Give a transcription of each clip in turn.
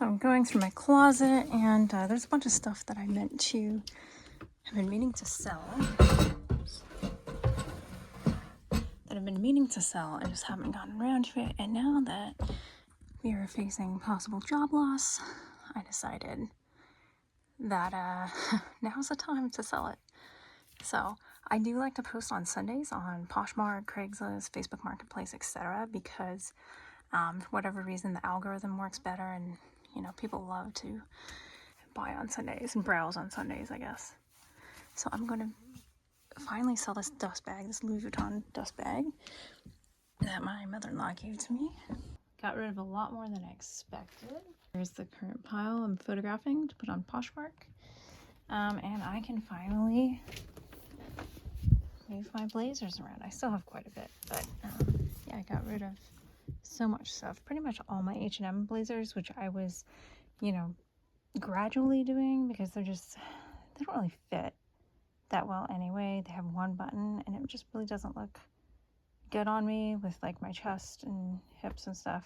So I'm going through my closet, and there's a bunch of stuff that I meant to have been meaning to sell. That I've been meaning to sell and just haven't gotten around to it. And now that we are facing possible job loss, I decided that now's the time to sell it. So I do like to post on Sundays on Poshmark, Craigslist, Facebook Marketplace, etc. because for whatever reason the algorithm works better, and people love to buy on Sundays and browse on Sundays, I guess. So I'm going to finally sell this dust bag, this Louis Vuitton dust bag that my mother-in-law gave to me. Got rid of a lot more than I expected. Here's the current pile I'm photographing to put on Poshmark. And I can finally move my blazers around. I still have quite a bit, but yeah, I got rid of so much stuff. Pretty much all my H&M blazers, which I was, gradually doing because they don't really fit that well anyway. They have one button and it just really doesn't look good on me with like my chest and hips and stuff.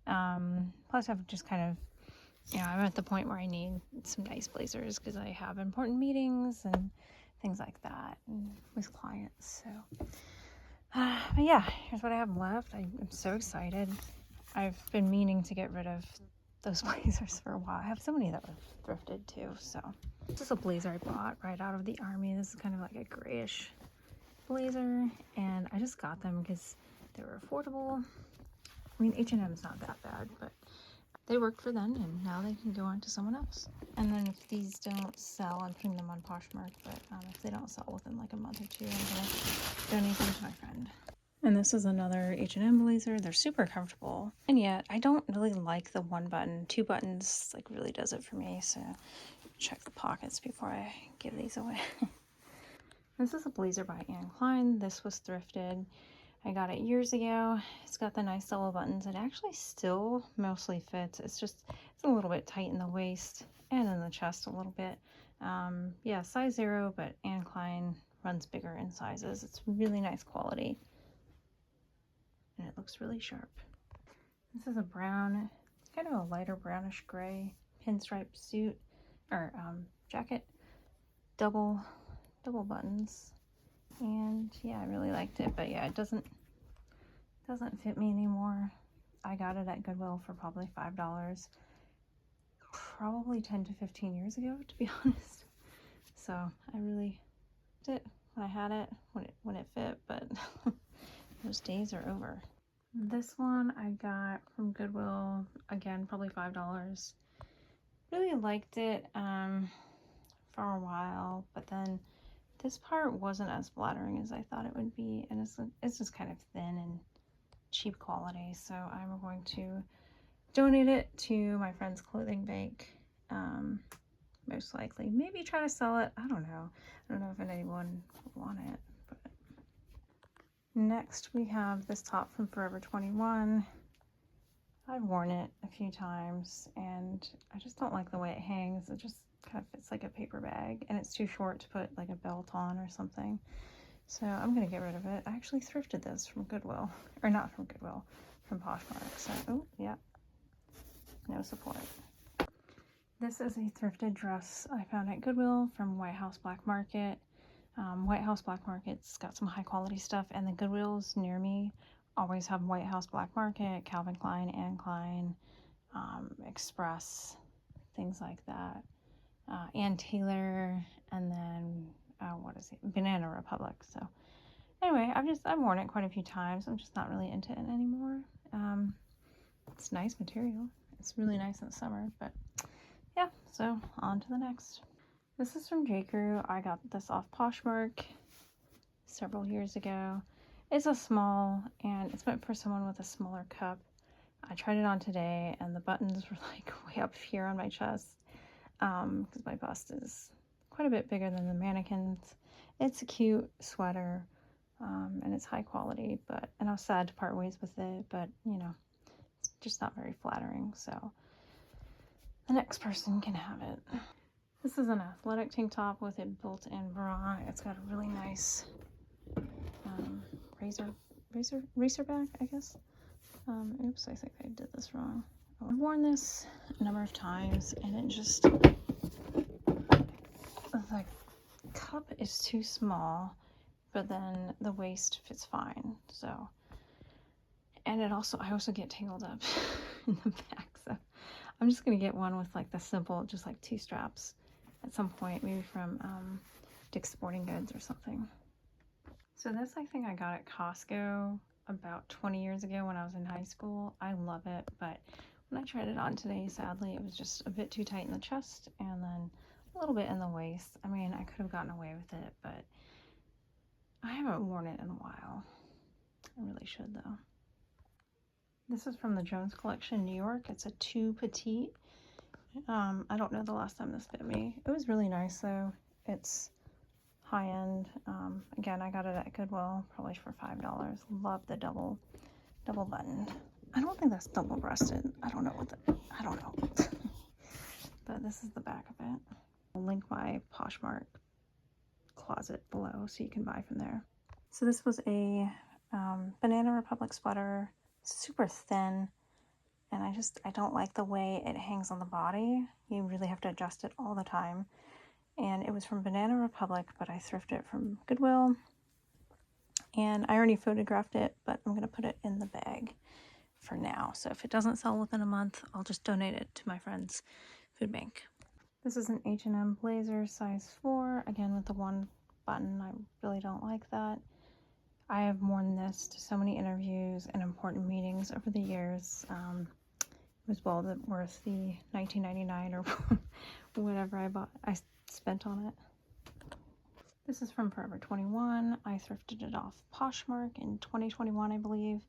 Plus I've just kind of, I'm at the point where I need some nice blazers because I have important meetings and things like that and with clients. So but yeah, here's what I have left. I'm so excited. I've been meaning to get rid of those blazers for a while. I have so many that were thrifted too. So this is a blazer I bought right out of the army. This is kind of like a grayish blazer, and I just got them because they were affordable. I mean, H&M is not that bad, but they worked for them, and now they can go on to someone else. And then if these don't sell, I'm putting them on Poshmark, but if they don't sell within like a month or two, I'm gonna donate them to my friend. And this is another H&M blazer. They're super comfortable, and yet I don't really like the one button. Two buttons like really does it for me. So check the pockets before I give these away. This is a blazer by Anne Klein. This was thrifted. I got it years ago. It's got the nice double buttons. It actually still mostly fits. It's a little bit tight in the waist and in the chest a little bit. Yeah, size 0, but Anne Klein runs bigger in sizes. It's really nice quality. And it looks really sharp. This is a brown, it's kind of a lighter brownish gray pinstripe suit or jacket, double buttons, and yeah, I really liked it. But yeah, it doesn't fit me anymore. I got it at Goodwill for probably $5, probably 10 to 15 years ago, to be honest. So I really liked it when I had it, when it fit, but those days are over. This one I got from Goodwill, again, probably $5. Really liked it for a while, but then this part wasn't as flattering as I thought it would be, and it's just kind of thin and cheap quality, so I'm going to donate it to my friend's clothing bank, most likely. Maybe try to sell it. I don't know if anyone would want it. But next we have this top from Forever 21. I've worn it a few times and I just don't like the way it hangs. It just kind of fits like a paper bag, and it's too short to put like a belt on or something. So I'm gonna get rid of it. I actually thrifted this from Goodwill, or not from Goodwill, from Poshmark. So, oh yeah, no support. This is a thrifted dress I found at Goodwill from White House Black Market. White House Black Market's got some high quality stuff, and the Goodwills near me always have White House Black Market, Calvin Klein, Anne Klein, Express, things like that. Ann Taylor, and then what is it? Banana Republic. So anyway, I've worn it quite a few times. I'm just not really into it anymore. It's nice material. It's really nice in the summer, but yeah, so on to the next. This is from J. Crew. I got this off Poshmark several years ago. It's a small, and it's meant for someone with a smaller cup. I tried it on today, and the buttons were like way up here on my chest, because my bust is quite a bit bigger than the mannequins. It's a cute sweater, and it's high quality, and I was sad to part ways with it, but it's just not very flattering, so the next person can have it. This is an athletic tank top with a built-in bra. It's got a really nice racer back, I guess. Oops, I think I did this wrong. I've worn this a number of times, and it just, the cup is too small, but then the waist fits fine. So, and I also get tangled up in the back. So I'm just gonna get one with like the simple, just like 2 straps at some point, maybe from Dick's Sporting Goods or something. So this I think I got at Costco about 20 years ago when I was in high school. I love it, but when I tried it on today, sadly, it was just a bit too tight in the chest and then a little bit in the waist. I mean, I could have gotten away with it, but I haven't worn it in a while. I really should, though. This is from the Jones Collection, New York. It's a 2 petite. I don't know the last time this fit me. It was really nice, though. It's high-end. Again, I got it at Goodwill, probably for $5. Love the double buttoned. I don't think that's double-breasted. I don't know. But this is the back of it. I'll link my Poshmark closet below so you can buy from there. So this was a Banana Republic sweater, super thin, and I don't like the way it hangs on the body. You really have to adjust it all the time. And it was from Banana Republic, but I thrifted it from Goodwill. And I already photographed it, but I'm going to put it in the bag for now. So if it doesn't sell within a month, I'll just donate it to my friend's food bank. This is an H&M blazer, size 4, again with the 1 button. I really don't like that. I have worn this to so many interviews and important meetings over the years. It was well worth the $19.99 or whatever I spent on it. This is from Forever 21. I thrifted it off Poshmark in 2021, I believe.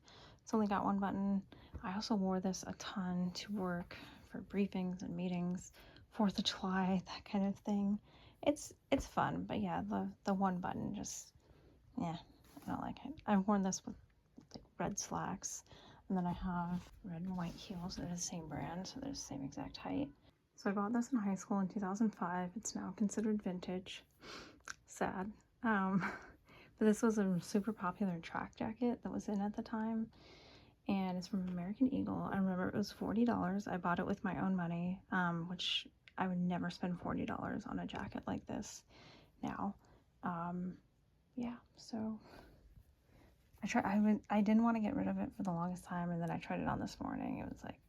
It's only got 1 button. I also wore this a ton to work for briefings and meetings, 4th of July, that kind of thing. It's fun, but yeah, the 1 button just, yeah, I don't like it. I've worn this with like red slacks, and then I have red and white heels that are the same brand, so they're the same exact height. So I bought this in high school in 2005. It's now considered vintage. Sad. But this was a super popular track jacket that was in at the time, and it's from American Eagle. I remember it was $40. I bought it with my own money, which I would never spend $40 on a jacket like this now. Yeah, so I didn't want to get rid of it for the longest time, and then I tried it on this morning. It was like,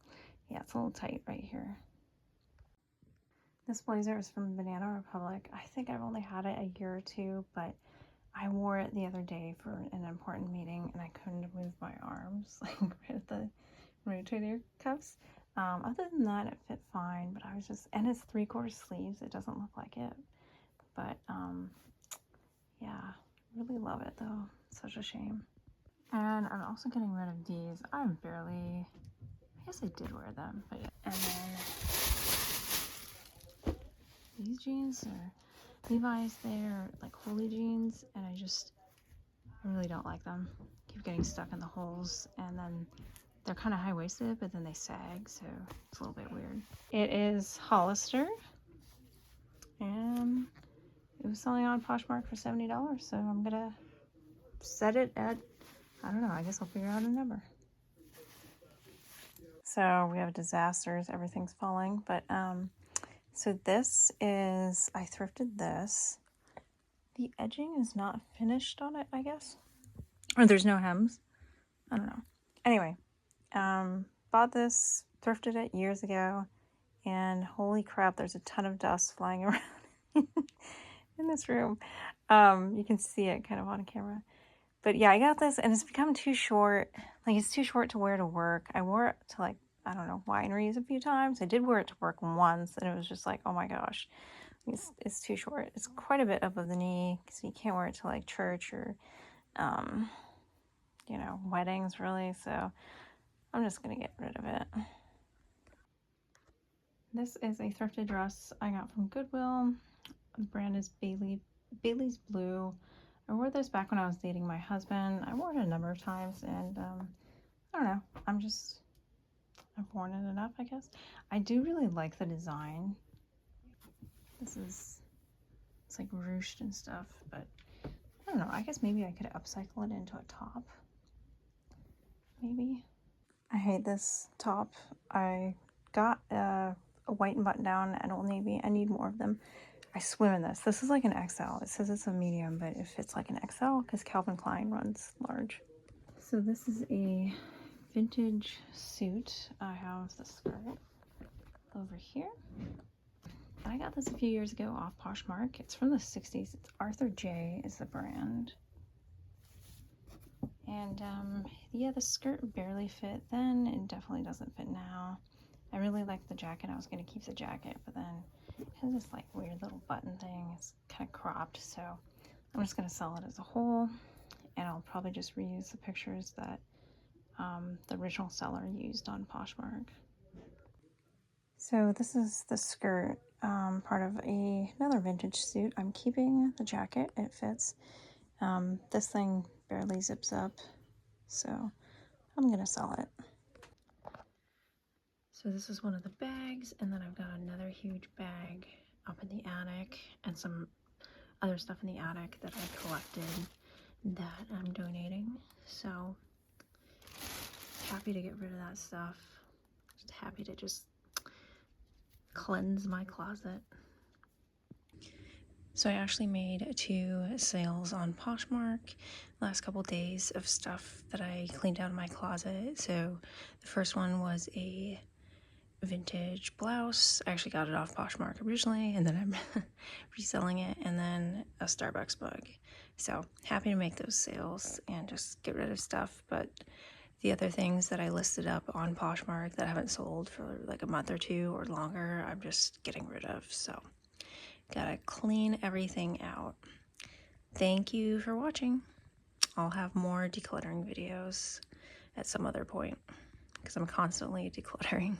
yeah, it's a little tight right here. This blazer is from Banana Republic. I think I've only had it a year or 2, but I wore it the other day for an important meeting, and I couldn't move my arms, like right at the rotator cuffs. Other than that, it fit fine, but I was just, and it's 3/4 sleeves. It doesn't look like it, but yeah, really love it though. Such a shame. And I'm also getting rid of these. I guess I did wear them, but yeah. And then these jeans are Levi's. They're like holy jeans, and I really don't like them. Keep getting stuck in the holes, and then they're kind of high-waisted, but then they sag, so it's a little bit weird. It is Hollister, and it was selling on Poshmark for $70, so I'm gonna set it at, I don't know, I guess I'll figure out a number. So we have disasters, everything's falling, but so this is, I thrifted this. The edging is not finished on it, I guess, or there's no hems. I don't know. Anyway, bought this, thrifted it years ago, and holy crap, there's a ton of dust flying around in this room. You can see it kind of on camera. But yeah, I got this, and it's become too short. Like, it's too short to wear to work. I wore it to, like, I don't know, wineries a few times. I did wear it to work once, and it was just like, oh my gosh, it's too short. It's quite a bit above the knee, so you can't wear it to, like, church or, you know, weddings, really. So I'm just gonna get rid of it. This is a thrifted dress I got from Goodwill. The brand is Bailey's Blue. I wore this back when I was dating my husband. I wore it a number of times, and I don't know. I've worn it enough, I guess. I do really like the design. It's like ruched and stuff, but I don't know. I guess maybe I could upcycle it into a top. Maybe. I hate this top. I got a white button down at Old Navy. I need more of them. I swim in this. This is like an XL. It says it's a medium, but it fits like an XL because Calvin Klein runs large. So this is a vintage suit. I have the skirt over here. I got this a few years ago off Poshmark. It's from the 60s. It's Arthur J is the brand. And yeah, the skirt barely fit then. It definitely doesn't fit now. I really like the jacket. I was going to keep the jacket, but then it has this like weird little button thing. It's kind of cropped, so I'm just going to sell it as a whole. And I'll probably just reuse the pictures that the original seller used on Poshmark. So this is the skirt, part of another vintage suit. I'm keeping the jacket. It fits. This thing barely zips up, so I'm gonna sell it. So this is one of the bags, and then I've got another huge bag up in the attic and some other stuff in the attic that I collected that I'm donating. So happy to get rid of that stuff. Just happy to just cleanse my closet. So I actually made 2 sales on Poshmark last couple days of stuff that I cleaned out of my closet. So the first one was a vintage blouse. I actually got it off Poshmark originally, and then I'm reselling it, and then a Starbucks mug. So happy to make those sales and just get rid of stuff. But the other things that I listed up on Poshmark that haven't sold for like a month or 2 or longer, I'm just getting rid of. So gotta clean everything out. Thank you for watching. I'll have more decluttering videos at some other point because I'm constantly decluttering.